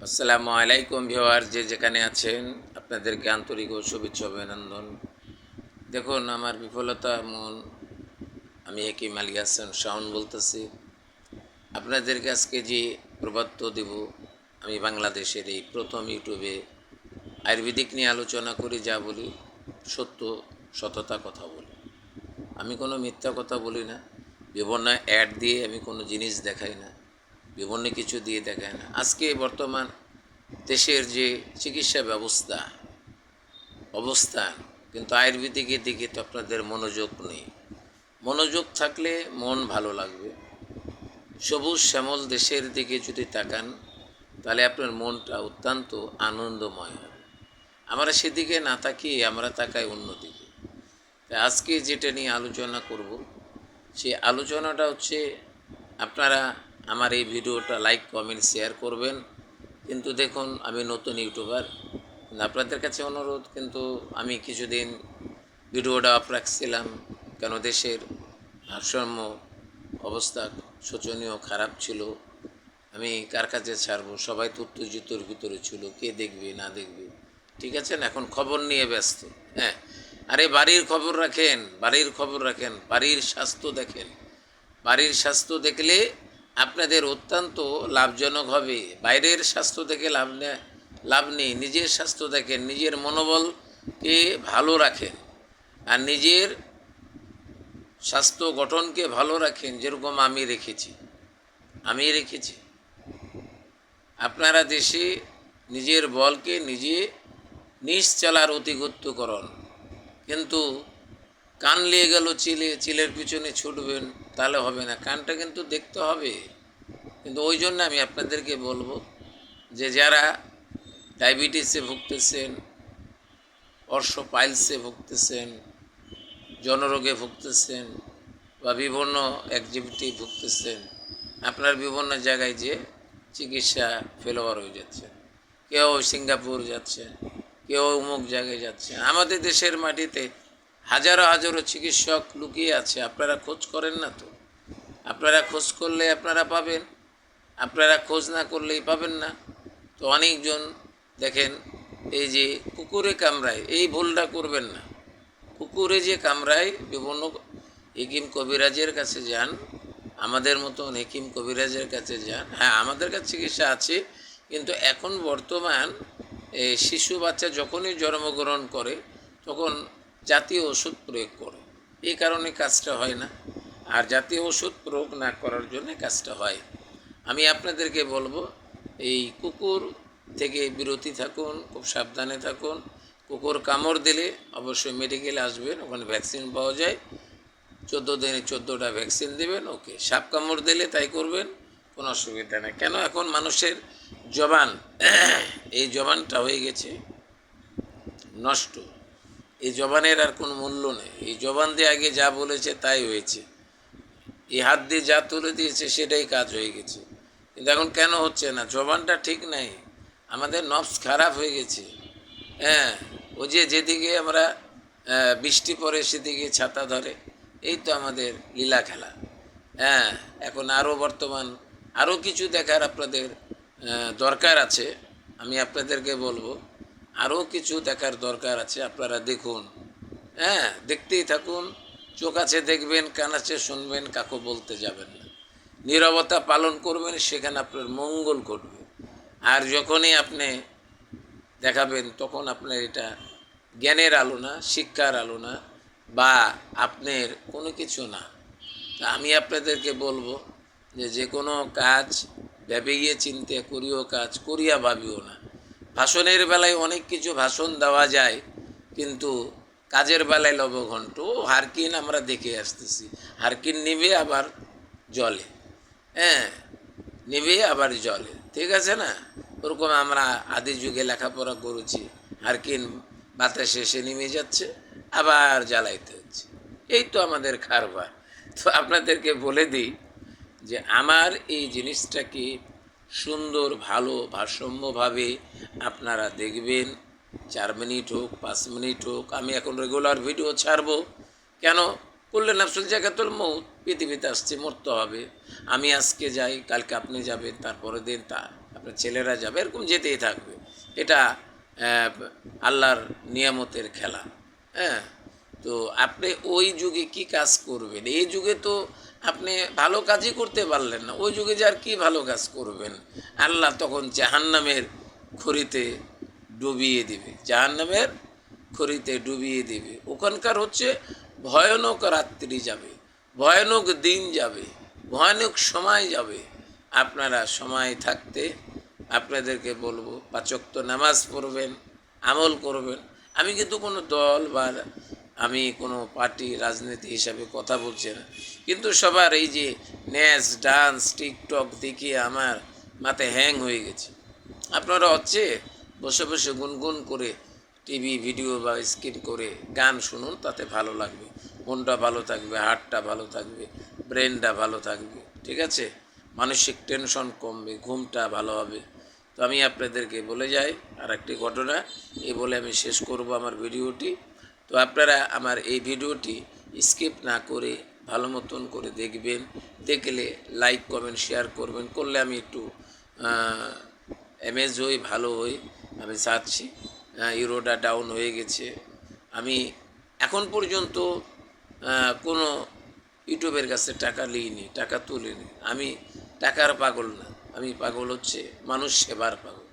আসসালামু আলাইকুম ভিউয়ার, যে যেখানে আছেন আপনাদেরকে আন্তরিক ও শুভেচ্ছা অভিনন্দন। দেখুন, আমার বিফলতা মন, আমি হেকিম আলী হাসান শাওন বলতেছি। আপনাদেরকে আজকে যে প্রবাদ্য দেব, আমি বাংলাদেশের এই প্রথম ইউটিউবে আয়ুর্বেদিক নিয়ে আলোচনা করি, যা বলি সত্য, সততা কথা বলি। আমি কোনো মিথ্যা কথা বলি না, বিভিন্ন অ্যাড দিয়ে আমি কোনো জিনিস দেখাই না, বিভিন্ন কিছু দিয়ে দেখাই না। আজকে বর্তমান দেশের যে চিকিৎসা অবস্থান, কিন্তু আয়ুর্বেদিকের দিকে তো আপনাদের মনোযোগ নেই। মনোযোগ থাকলে মন ভালো লাগবে। সবুজ শ্যামল দেশের দিকে যদি তাকান, তাহলে আপনার মনটা অত্যন্ত আনন্দময় হবে। আমরা সেদিকে না তাকিয়ে আমরা তাকাই অন্যদিকে। তাই আজকে যেটা নিয়ে আলোচনা করব, সেই আলোচনাটা হচ্ছে, আপনারা আমার এই ভিডিওটা লাইক কমেন্ট শেয়ার করবেন। কিন্তু দেখুন, আমি নতুন ইউটিউবার, আপনাদের কাছে অনুরোধ, কিন্তু আমি কিছুদিন ভিডিওটা অফ রাখছিলাম, কেন দেশের ভারসাম্য অবস্থা শোচনীয় খারাপ ছিল। আমি কার কাছে ছাড়বো, সবাই তো উত্তেজিতর ভিতরে ছিল, কে দেখবে না দেখবে, ঠিক আছে না। এখন খবর নিয়ে ব্যস্ত। হ্যাঁ, আরে বাড়ির খবর রাখেন, বাড়ির স্বাস্থ্য দেখেন। বাড়ির স্বাস্থ্য দেখলে আপনাদের অত্যন্ত লাভজনক হবে। বাইরের স্বাস্থ্য দেখে লাভ নেই। নিজের স্বাস্থ্য দেখেন, নিজের মনোবলকে ভালো রাখেন, আর নিজের স্বাস্থ্য গঠনকে ভালো রাখেন। যেরকম আমি রেখেছি। আপনারা দেশে নিজের বলকে নিজে চালার অতিগত্য করুন, কিন্তু কান লিয়ে গেল চিলের পিছনে ছুটবেন, তাহলে হবে না। কানটা কিন্তু দেখতে হবে। কিন্তু ওই জন্য আমি আপনাদেরকে বলবো, যে যারা ডায়াবেটিসে ভুগতেছেন, পাইলসে ভুগতেছেন, জনরোগে ভুগতেছেন, বা বিভিন্ন অ্যাক্টিভিটি ভুগতেছেন, আপনার বিভিন্ন জায়গায় যে চিকিৎসা ফেলোয়ার হয়ে যাচ্ছে। কেউ সিঙ্গাপুর যাচ্ছে, কেউ অমুক জায়গায় যাচ্ছে। আমাদের দেশের মাটিতে হাজারো চিকিৎসক লুকিয়ে আছে, আপনারা খোঁজ করেন না তো। আপনারা খোঁজ করলে আপনারা পাবেন, আপনারা খোঁজ না করলেই পাবেন না। তো অনেকজন দেখেন, এই যে কুকুরে কামড়ায়, এই ভুলটা করবেন না। কুকুরে যে কামড়ায়, বিভিন্ন হেকিম কবিরাজের কাছে যান, আমাদের মতন হেকিম কবিরাজের কাছে যান। হ্যাঁ, আমাদের কাছে চিকিৎসা আছে, কিন্তু এখন বর্তমান শিশু বাচ্চা যখনই জন্মগ্রহণ করে, তখন জাতীয় ওষুধ প্রয়োগ করে। এই কারণে কাজটা হয় না, আর জাতীয় ওষুধ প্রয়োগ না করার জন্য কাজটা হয়। আমি আপনাদেরকে বলবো, এই কুকুর থেকে বিরতি থাকুন, খুব সাবধানে থাকুন। কুকুর কামড় দিলে অবশ্যই মেডিকেলে আসবেন, ওখানে ভ্যাকসিন পাওয়া যায়। 14 দিনে 14টা ভ্যাকসিন দেবেন। ওকে, সাপ কামড় দিলে তাই করবেন, কোনো অসুবিধা নেই। কেন, এখন মানুষের জবান, এই জবানটা হয়ে গেছে নষ্ট। এই জবানের আর কোনো মূল্য নেই। এই জবান দিয়ে আগে যা বলেছে তাই হয়েছে, এই হাত দিয়ে যা তুলে দিয়েছে সেটাই কাজ হয়ে গেছে। কিন্তু এখন কেন হচ্ছে না? জবানটা ঠিক নাই, আমাদের নফস খারাপ হয়ে গেছে। হ্যাঁ, ও যেদিকে আমরা বৃষ্টি পড়ে সেদিকে ছাতা ধরে, এই তো আমাদের লীলা খেলা। হ্যাঁ, এখন আরও কিছু দেখার আপনাদের দরকার আছে। আমি আপনাদেরকে বলবো, আরও কিছু দেখার দরকার আছে, আপনারা দেখুন। হ্যাঁ, দেখতেই থাকুন। চোখ আছে দেখবেন, কান আছে শুনবেন, কাকু বলতে যাবেন না। নীরবতা পালন করবেন, সেখানে আপনার মঙ্গল ঘটবে। আর যখনই আপনি দেখাবেন, তখন আপনার এটা জ্ঞানের আলো না, শিক্ষার আলো না, বা আপনার কোনো কিছু না। তা আমি আপনাদেরকে বলবো, যে কোনো কাজ ভেবে গিয়ে চিন্তে করিও, কাজ করিয়া ভাবিও না। ভাষণের বেলায় অনেক কিছু ভাষণ দেওয়া যায়, কিন্তু কাজের বেলায় লবঘণ্ট। হারকিন আমরা দেখে আসতেছি, হারকিন নিবে আবার জলে। হ্যাঁ, নিবে আবার জলে, ঠিক আছে না? ওরকম আমরা আদি যুগে লেখাপড়া করেছি, হারকিন বাতাসে এসে নেমে যাচ্ছে, আবার জ্বালাইতে হচ্ছে। এই তো আমাদের কারবার। তো আপনাদেরকে বলে দিই, যে আমার এই জিনিসটাকে সুন্দর, ভালো, ভারসাম্যভাবে আপনারা দেখবেন। 4 মিনিট হোক, 5 মিনিট হোক, আমি এখন রেগুলার ভিডিও ছাড়বো। কেন? করলে নাফসুল জায়গাতুল মৌত, পৃথিবীতে আসছে, মরতে হবে। আমি আজকে যাই, কালকে আপনি যাবেন, তারপরে দিন আপনার ছেলেরা যাবে, এরকম যেতেই থাকবে। এটা আল্লাহর নিয়ামতের খেলা। হ্যাঁ, তো আপনি ওই যুগে কি কাজ করবেন? এই যুগে তো আপনি ভালো কাজই করতে পারলেন না, ওই যুগে যে আর কি ভালো কাজ করবেন? আল্লাহ তখন জাহান্নামের খড়িতে ডুবিয়ে দিবে, জাহান্নামের খড়িতে ডুবিয়ে দিবে। ওখানকার হচ্ছে ভয়ানক রাত্রি যাবে, ভয়ানক দিন যাবে, ভয়ানক সময় যাবে। আপনারা সময় থাকতে আপনাদেরকে বলবো 5 ওয়াক্ত নামাজ পড়বেন, আমল করবেন। আমি কিন্তু কোনো দল বা আমি কোনো পার্টি রাজনীতি হিসাবে কথা বলছি না, কিন্তু সবার এই যে ন্যাচ ডান্স টিকটক দেখিয়ে আমার মাথায় হ্যাং হয়ে গেছে। আপনারা হচ্ছে বসে বসে গুনগুন করে টিভি ভিডিও বা স্ক্রিন করে গান শুনুন, তাতে ভালো লাগবে, মনটা ভালো থাকবে, হার্টটা ভালো থাকবে, ব্রেনটা ভালো থাকবে, ঠিক আছে? মানসিক টেনশন কমবে, ঘুমটা ভালো হবে। তো আমি আপনাদেরকে বলে যাই আর একটি ঘটনা, এই বলে আমি শেষ করব আমার ভিডিওটি। তো আপনারা আমার এই ভিডিওটি স্কিপ না করে ভালো মতন করে দেখবেন, দেখলে লাইক কমেন্ট শেয়ার করবেন, করলে আমি একটু এমএজ হই, ভালো হই। আমি চাচ্ছি, ইউরোটা ডাউন হয়ে গেছে। আমি এখন পর্যন্ত কোনো ইউটিউবের কাছে টাকা নিইনি, টাকা তুলিনি। আমি টাকার পাগল না, আমি পাগল হচ্ছে মানুষ সেবার পাগল।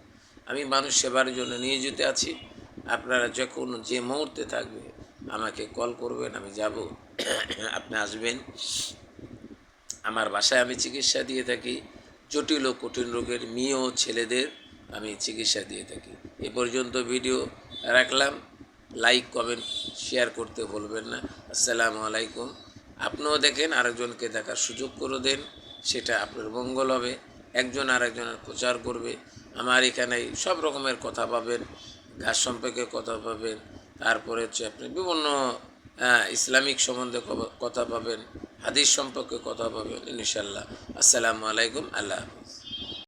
আমি মানুষ সেবার জন্য নিয়োজিত আছি। আপনারা যখন যে মুহূর্তে থাকবে আমাকে কল করবেন, আমি যাব, আপনি আসবেন। আমার বাসায় আমি চিকিৎসা দিয়ে থাকি, জটিল ও কঠিন রোগের মেয়ে ও ছেলেদের আমি চিকিৎসা দিয়ে থাকি। এ পর্যন্ত ভিডিও রাখলাম, লাইক কমেন্ট শেয়ার করতে ভুলবেন না। আসসালামু আলাইকুম। আপনিও দেখেন, আরেকজনকে দেখার সুযোগ করে দেন, সেটা আপনার মঙ্গল হবে। একজন আরেকজনের প্রচার করবে। আমার এখানে সব রকমের কথা পাবেন, গাছ সম্পর্কে কথা পাবেন, তারপরে হচ্ছে আপনি বিভিন্ন ইসলামিক সম্বন্ধে কথা পাবেন, হাদিস সম্পর্কে কথা পাবেন ইনশাল্লাহ। আসসালামু আলাইকুম, আল্লাহ হাফিজ।